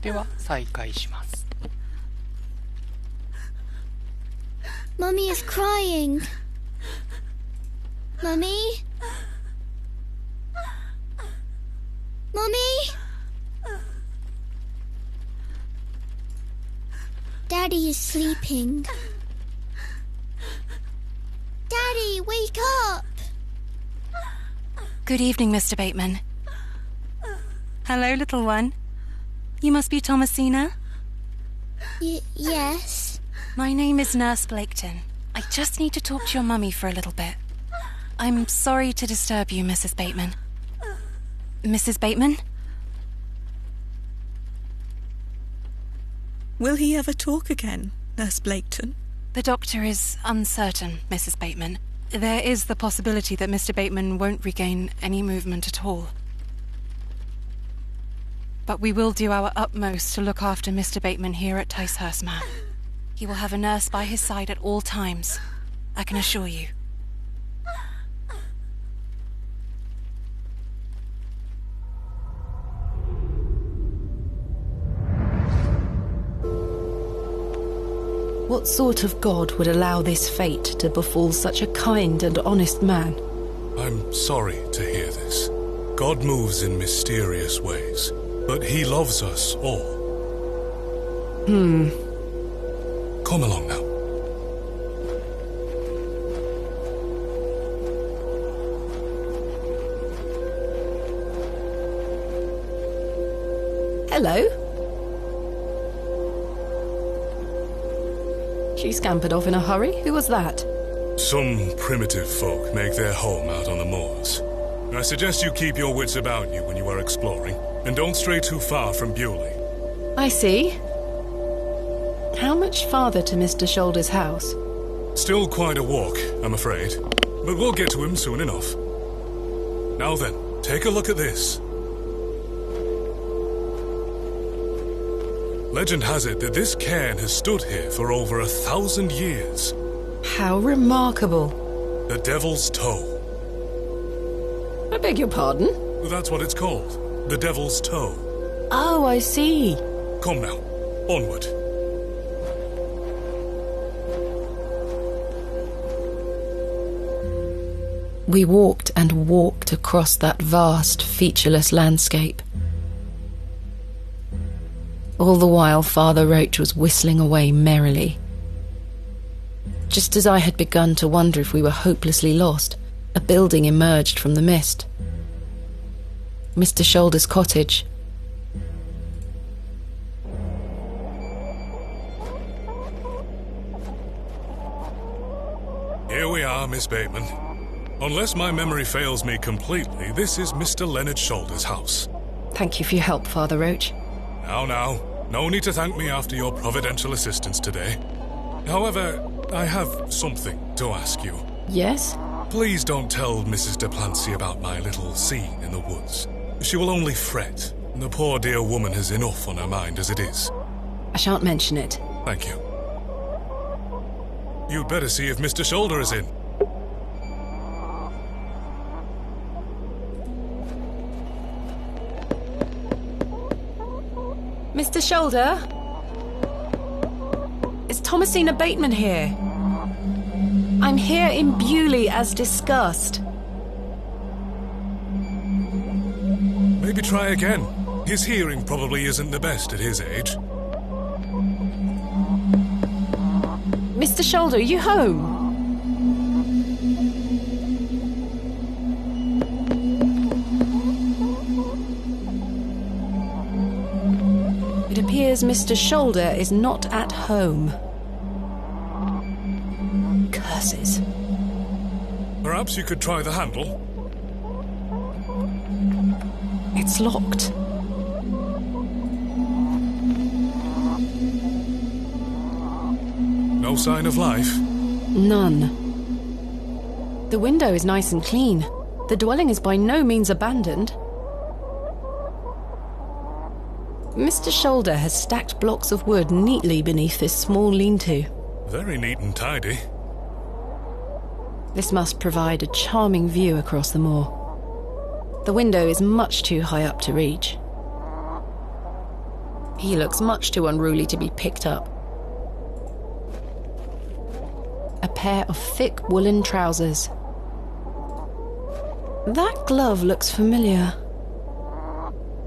では再開します。 Mummy is crying. Mummy? Mummy? Daddy is sleeping. Daddy, wake up! Good evening, Mr. Bateman. Hello, little one. You must be Thomasina? Yes. My name is Nurse Blaketon. I just need to talk to your mummy for a little bit. I'm sorry to disturb you, Mrs. Bateman. Mrs. Bateman? Will he ever talk again, Nurse Blaketon? The doctor is uncertain, Mrs. Bateman. There is the possibility that Mr. Bateman won't regain any movement at all. But we will do our utmost to look after Mr. Bateman here at Ticehurst Manor. He will have a nurse by his side at all times, I can assure you. What sort of God would allow this fate to befall such a kind and honest man? I'm sorry to hear this. God moves in mysterious ways, but he loves us all. Come along now. Hello? She scampered off in a hurry. Who was that? Some primitive folk make their home out on the moors. I suggest you keep your wits about you when you are exploring, and don't stray too far from Bewley. I see. How much farther to Mr. Shoulder's house? Still quite a walk, I'm afraid, but we'll get to him soon enough. Now then, take a look at this. Legend has it that this cairn has stood here for over 1,000 years. How remarkable. The Devil's Toe. I beg your pardon? That's what it's called. The Devil's Toe. Oh, I see. Come now, onward. We walked and walked across that vast, featureless landscape. All the while Father Roach was whistling away merrily. Just as I had begun to wonder if we were hopelessly lost, a building emerged from the mist. Mr. Shoulder's cottage. Here we are, Miss Bateman. Unless my memory fails me completely, this is Mr. Leonard Shoulder's house. Thank you for your help, Father Roach. Now, no need to thank me after your providential assistance today. However, I have something to ask you. Yes? Please don't tell Mrs. de Plancy about my little scene in the woods. She will only fret. The poor dear woman has enough on her mind as it is. I shan't mention it. Thank you. You'd better see if Mr. Shoulder is in. Mr. Shoulder? Is Thomasina Bateman here? I'm here in Bewley as discussed. Maybe try again. His hearing probably isn't the best at his age. Mr. Shoulder, are you home? It appears Mr. Shoulder is not at home. Curses. Perhaps you could try the handle. It's locked. No sign of life? None. The window is nice and clean. The dwelling is by no means abandoned. Mr. Shoulder has stacked blocks of wood neatly beneath this small lean-to. Very neat and tidy. This must provide a charming view across the moor. The window is much too high up to reach. He looks much too unruly to be picked up. A pair of thick woolen trousers. That glove looks familiar.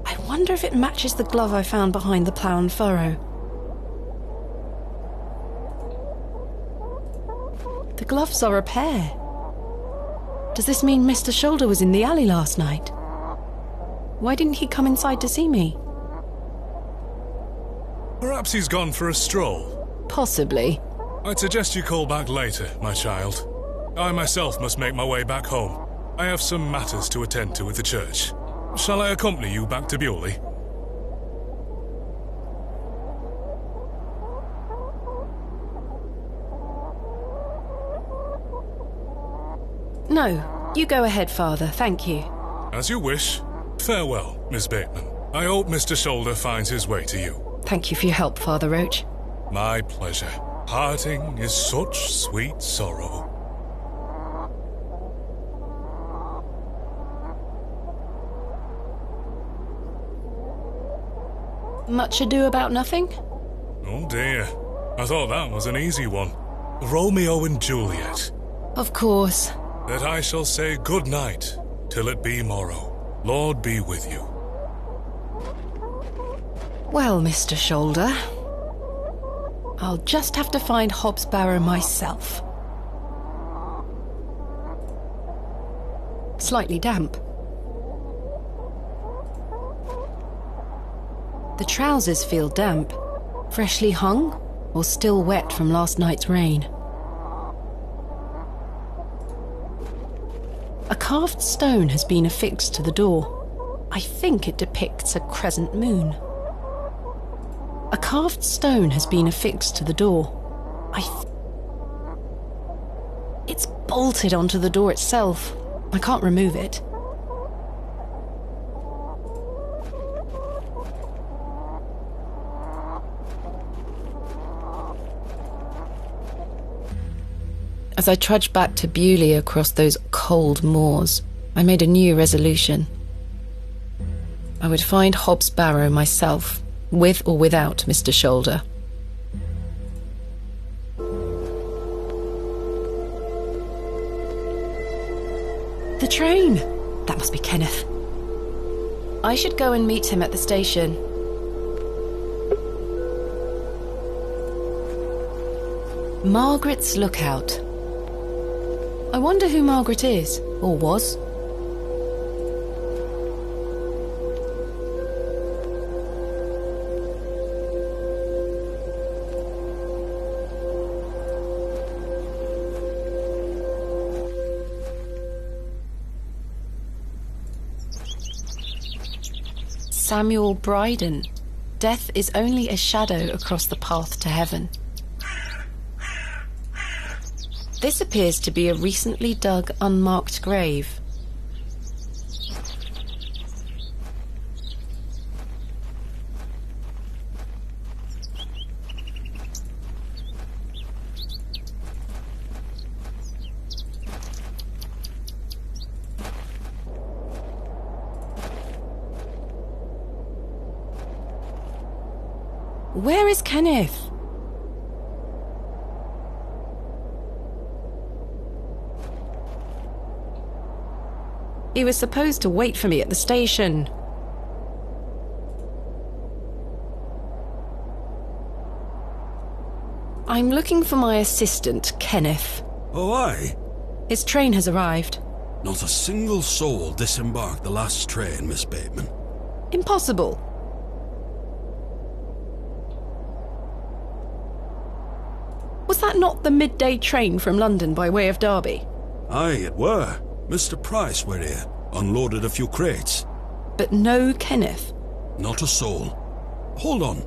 I wonder if it matches the glove I found behind the plough and furrow. The gloves are a pair. Does this mean Mr. Shoulder was in the alley last night? Why didn't he come inside to see me? Perhaps he's gone for a stroll. Possibly. I'd suggest you call back later, my child. I myself must make my way back home. I have some matters to attend to at the church. Shall I accompany you back to Bewley? No, you go ahead, Father, thank you. As you wish. Farewell, Miss Bateman. I hope Mr. Shoulder finds his way to you. Thank you for your help, Father Roach. My pleasure. Parting is such sweet sorrow. Much ado about nothing? Oh dear. I thought that was an easy one. Romeo and Juliet. Of course. That I shall say good night till it be morrow. Lord be with you. Well, Mr. Shoulder, I'll just have to find Hobbs Barrow myself. Slightly damp. The trousers feel damp, freshly hung, or still wet from last night's rain. A carved stone has been affixed to the door. I think it depicts a crescent moon. A carved stone has been affixed to the door. It's bolted onto the door itself. I can't remove it. As I trudged back to Bewley across those cold moors, I made a new resolution. I would find Hobbs Barrow myself, with or without Mr. Shoulder. The train! That must be Kenneth. I should go and meet him at the station. Margaret's Lookout. I wonder who Margaret is, or was. Samuel Bryden. Death is only a shadow across the path to heaven. This appears to be a recently dug, unmarked grave. Where is Kenneth? He was supposed to wait for me at the station. I'm looking for my assistant, Kenneth. Oh, aye? His train has arrived. Not a single soul disembarked the last train, Miss Bateman. Impossible. Was that not the midday train from London by way of Derby? Aye, it were. Mr. Price were here, unloaded a few crates. But no Kenneth. Not a soul. Hold on.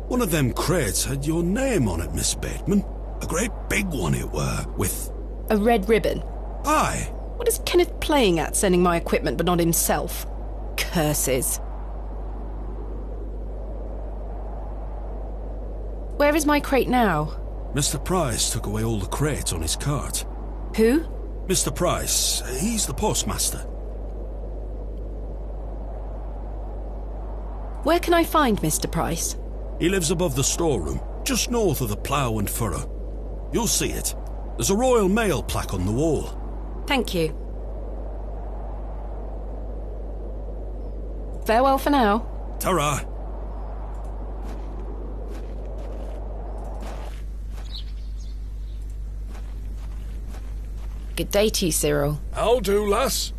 One of them crates had your name on it, Miss Bateman. A great big one it were, with... A red ribbon. Aye. What is Kenneth playing at, sending my equipment but not himself? Curses. Where is my crate now? Mr. Price took away all the crates on his cart. Who? Mr. Price, he's the postmaster. Where can I find Mr. Price? He lives above the storeroom, just north of the plough and furrow. You'll see it. There's a Royal Mail plaque on the wall. Thank you. Farewell for now. Ta-ra. Good day to you, Cyril. How do, lass?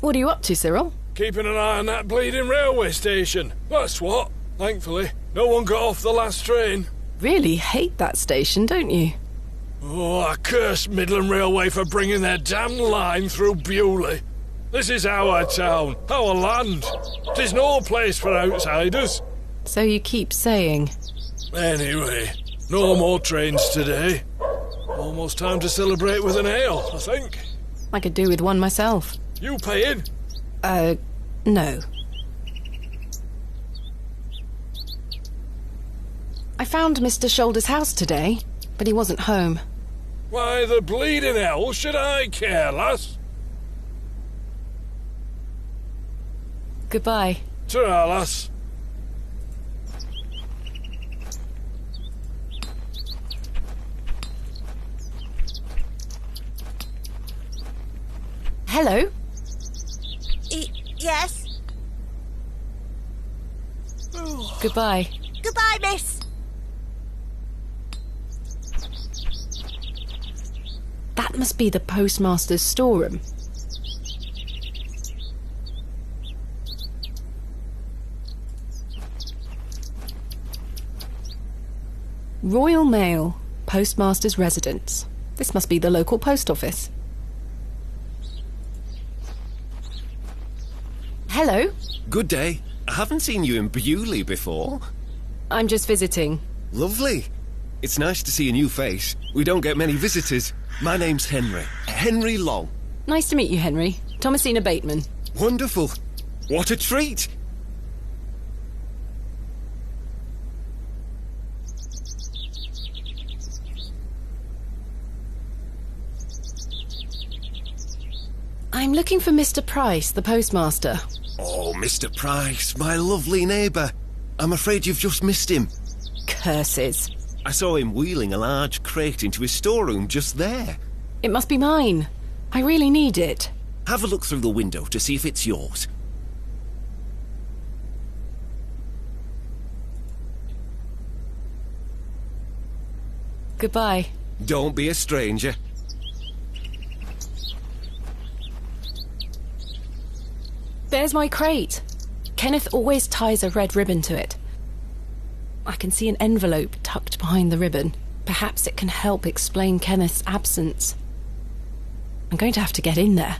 What are you up to, Cyril? Keeping an eye on that bleeding railway station. That's what. Thankfully, no one got off the last train. Really hate that station, don't you? Oh, I curse Midland Railway for bringing their damn line through Bewley. This is our town, our land. 'Tis no place for outsiders. So you keep saying. Anyway, no more trains today. Almost time to celebrate with an ale, I think. I could do with one myself. You paying? No. I found Mr. Shoulder's house today, but he wasn't home. Why the bleeding hell should I care, lass? Goodbye. Ta-ra, lass. Hello? Yes? Goodbye. Goodbye, miss. That must be the postmaster's storeroom. Royal Mail, postmaster's residence. This must be the local post office. Hello? Good day. I haven't seen you in Bewley before. I'm just visiting. Lovely. It's nice to see a new face. We don't get many visitors. My name's Henry. Henry Long. Nice to meet you, Henry. Thomasina Bateman. Wonderful. What a treat. I'm looking for Mr. Price, the postmaster. Oh, Mr. Price, my lovely neighbour. I'm afraid you've just missed him. Curses. I saw him wheeling a large crate into his storeroom just there. It must be mine. I really need it. Have a look through the window to see if it's yours. Goodbye. Don't be a stranger. There's my crate. Kenneth always ties a red ribbon to it. I can see an envelope tucked behind the ribbon. Perhaps it can help explain Kenneth's absence. I'm going to have to get in there. .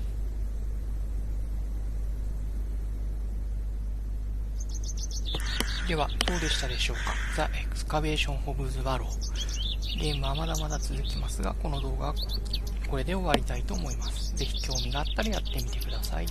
ではどうでしたでしょうか。The Excavation of the Barrow。ゲームはまだまだ続きますが、この動画はこれで終わりたいと思います。ぜひ興味があったらやってみてください。